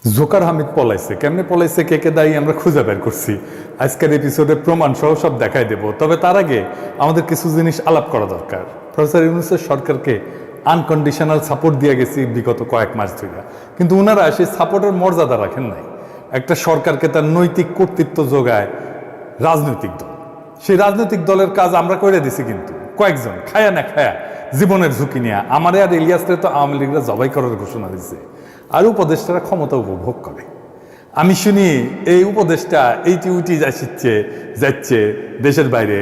Joker Hamid পলাইছে, কেমনে পলাইছে, কে কে দায়ী আমরা খুঁজে বের করছি। আজকের এপিসোডে প্রমাণ সহ সব দেখাই দেব। তবে তার আগে আমাদের কিছু জিনিস আলাপ করা দরকার। প্রফেসর ইউনূসের সরকারকে আনকন্ডিশনাল সাপোর্ট দিয়ে গেছি বিগত কয়েক মাস ধরে, কিন্তু ওনারা সেই সাপোর্টের মর্যাদা রাখেন নাই। একটা সরকারকে তার নৈতিক কর্তৃত্ব যোগায় রাজনৈতিক দল, সেই রাজনৈতিক দলের কাজ আমরা করে দিছি, কিন্তু কয়েকজন খায়া না খায়া জীবনের ঝুঁকি নিয়ে আমারে আর ইলিয়াসরে তো আওয়ামী লীগরা জবাই করার ঘোষণা দিচ্ছে, আর উপদেষ্টারা ক্ষমতা উপভোগ করে। আমি শুনি এই উপদেষ্টা এইটি উইটি যাচ্ছে দেশের বাইরে,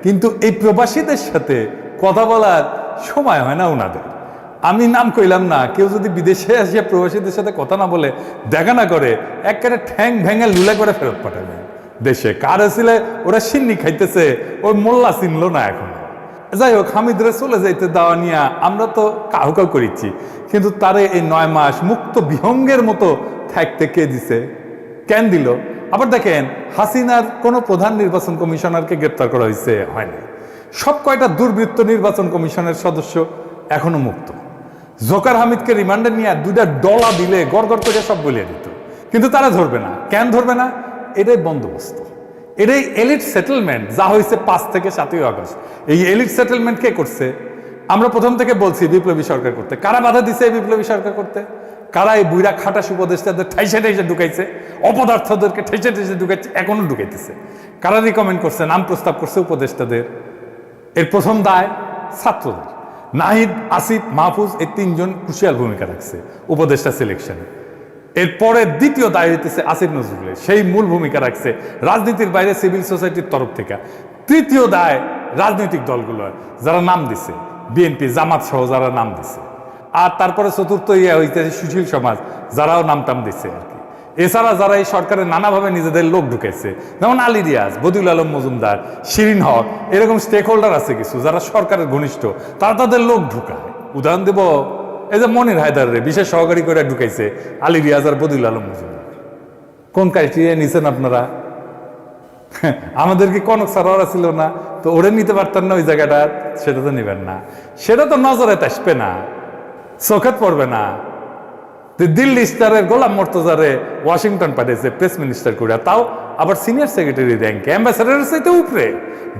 কিন্তু এই প্রবাসীদের সাথে কথা বলার সময় হয় না ওনাদের। আমি নাম কইলাম না, কেউ যদি বিদেশে আসিয়া প্রবাসীদের সাথে কথা না বলে, দেখা না করে, একেবারে ঠ্যাং ভেঙে লুলে করে ফেরত পাঠাবে দেশে। কার ছিল ওরা সিন্নি খাইতেছে, ওই মোল্লা চিনলো না এখন। যাই হোক, হামিদরে চলে যাইতে দেওয়া নিয়ে আমরা তো কাউ কাউ করেছি, কিন্তু তারে এই 9 মাস মুক্ত বিহঙ্গের মতো থাকতে কে দিছে, কেন দিল? আবার দেখেন, হাসিনার কোনো প্রধান নির্বাচন কমিশনারকে গ্রেপ্তার করা হয়েছে, হয় না। সব কয়টা দুর্বৃত্ত নির্বাচন কমিশনের সদস্য এখনো মুক্ত। জোকার হামিদকে রিমান্ডে নিয়ে 2টা ডলা দিলে গড় গড় করে সব বলিয়ে দিত, কিন্তু তারা ধরবে না। কেন ধরবে না? এটাই বন্দোবস্ত, এটাই এলিট সেটেলমেন্ট যা হয়েছে 5 থেকে 7ই আগস্ট। এই এলিট সেটেলমেন্ট কে করছে? আমরা প্রথম থেকে বলছি বিপ্লবী সরকার করতে। কারা বাধা দিছে এই বিপ্লবী সরকার করতে? কারা এই বুইরা খাটাস উপদেষ্টাদের ঠাইসে ঠাইসে ঢুকাইছে, অপদার্থদেরকে ঠাইসে ঠাইসে ঢুকাইছে, এখনো ঢুকাইতেছে? কারা রিকমেন্ড করছে, নাম প্রস্তাব করছে উপদেষ্টাদের? এর প্রথম দায় ছাত্রদের। নাহিদ, আসিফ, মাহফুজ এই 3জন ক্রুশিয়াল ভূমিকা রাখছে উপদেষ্টা সিলেকশনে। এরপরে দ্বিতীয় দায় হইতেছে আসিফ নজরুলের, সেই মূল ভূমিকা রাখছে রাজনীতির বাইরে সিভিল সোসাইটির তরফ থেকে। তৃতীয় দায় রাজনৈতিক দলগুলোর, যারা নাম দিছে, বিএনপি, জামাত সহ যারা নাম দিছে। আর তারপরে চতুর্থ হইতেছে সুশীল সমাজ, যারাও নাম টাম দিচ্ছে আর কি। এছাড়া যারা এই সরকারের নানাভাবে নিজেদের লোক ঢুকেছে, যেমন আলী রিয়াজ, বদিউল আলম মজুমদার, শিরিন হক, এরকম স্টেক হোল্ডার আছে কিছু যারা সরকারের ঘনিষ্ঠ, তারা তাদের লোক ঢুকায়। উদাহরণ দেব, এই যে মনির হায়দার রে বিশেষ সহকারী করে ঢুকাইছে আলী রিয়াজ আর বদিউল আলম মজুমদার। কোন ক্রাইটেরিয়া নিছেন আপনারা? আমাদের কি কনক সারা ছিল না? তো ওরে নিতে পারতেন না ওই জায়গাটা? সেটা তো নিবেন না, সেটা তো নজরে আসবে না, চোখে পড়বে না। দিল্লি স্টারের গোলাম মর্তজারে ওয়াশিংটন পাঠিয়েছে প্রেস মিনিস্টার করে, তাও আবার সিনিয়র সেক্রেটারি র্যাঙ্কে, অ্যাম্বাসাডারের চাইতে উপরে,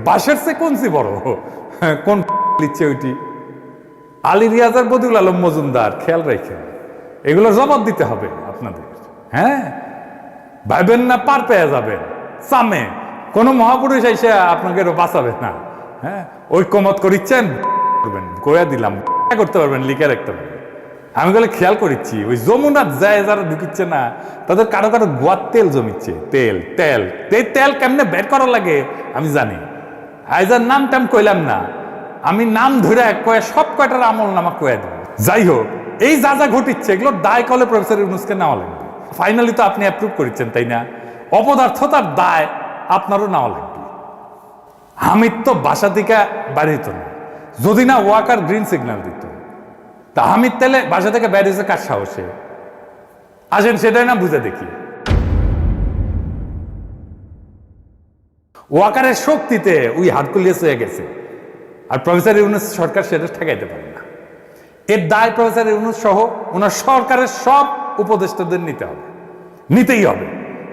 বাসের চেয়ে কোনসি বড়, কোন লিখছে ওইটি? আলী রিয়াজ আর বদিউল আলম মজুমদার, খেয়াল রাখেন, এগুলোর জবাব দিতে হবে আপনাদের। হ্যাঁ, ভাইবেন না পার পেয়ে যাবেন সামে, কোনো মহাপুরুষ এসে আপনাকে বাঁচাবে না। হ্যাঁ, ঐক্যমত করিচ্ছেন, কয়া দিলাম, করতে পারবেন, লিখে রাখতে পারবেন। আমি বলে খেয়াল করেছি, ওই যমুনার যায় যারা ঢুকিচ্ছে না, তাদের কারো কারো গোয়ার তেল জমিচ্ছে, তেল তেল তেল কেমনে বের করা লাগে আমি জানি। আইজার নাম টাম কইলাম না, আমি নাম ধরে কয়ে সব কয়টার আমল নামা কয়ে দেব। যাই হোক, এই যা যা ঘটিচ্ছে এগুলো দায় কলে প্রফেসর ইউনূসকে নেওয়া লাগবে। ফাইনালি তো আপনি অ্যাপ্রুভ করেছেন, তাই না? অপদার্থতার দায় আপনারও নেওয়া লাগবে। হামিদ তো বাসা থেকে বাড়ি হতো না যদি না ওয়াকার গ্রিন সিগন্যাল দিত। তা হামিদ তেলে বাসা থেকে বের হয়েছে কার সাহসে? আসেন সেটাই না বুঝে দেখি। ওয়াকারের শক্তিতে ওই হারকুলিয়াস হয়ে গেছে, আর প্রফেসর ইউনূস সরকার সেটা ঠেকাইতে পারে না। এর দায় প্রফেসর ইউনূস সহ ওনার সরকারের সব উপদেষ্টাদের নিতে হবে, নিতেই হবে।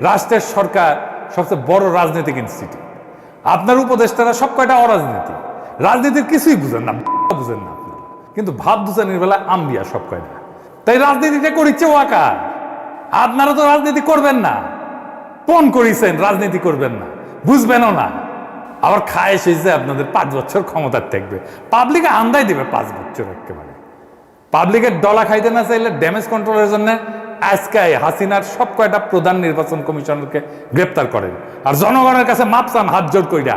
রাষ্ট্রের সরকার সবচেয়ে বড় রাজনৈতিক ইনস্টিটিউট। আপনার উপদেষ্টারা সব কয়টা অরাজনীতি, রাজনীতির কিছুই বুঝেন না, বুঝেন না আপনারা, কিন্তু ভাব দুজানির বেলা আম্বিয়া সব কয়টা। তাই রাজনীতিটা করিচ্ছে ওয়াকার। আপনারা তো রাজনীতি করবেন না, পণ করিছেন রাজনীতি করবেন না, বুঝবেনও না। আবার খায় এসেছে আপনাদের 5 বছর ক্ষমতার থাকবে, পাবলিকে আন্দাই দিবে 5 বছর। একেবারে পাবলিকের ডলা খাইতে না চাইলে ড্যামেজ কন্ট্রোলের জন্য আজকে হাসিনার সব কয়টা প্রধান নির্বাচন কমিশনারকে গ্রেপ্তার করেন, আর জনগণের কাছে মাপ চান হাত জোর কইরা,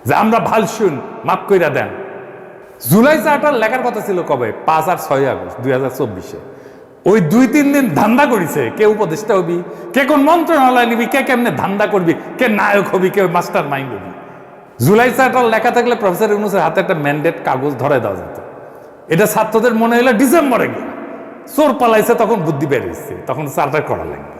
যে আমরা ভাল শুন, মাপ কইরা দেন। জুলাই চার্টার লেখার কথা ছিল কবে? 5 আর 6 আগস্ট 2024-এ। ওই 2-3 দিন ধান্দা করিছে, কে উপদেষ্টা হবি, কে কোন মন্ত্রণালয় নিবি, কে কেমনে ধান্দা করবি, কে নায়ক হবি, কে মাস্টার মাইন্ড হবি। জুলাই চার্টার লেখা থাকলে প্রফেসর ইউনূসের হাতে একটা ম্যান্ডেট কাগজ ধরে দেওয়া যেত। এটা ছাত্রদের মনে হইলে ডিসেম্বরে গিয়ে চোর পালাইছে, তখন বুদ্ধি বেরিয়েছে, তখন চার্টার করা লাগবে।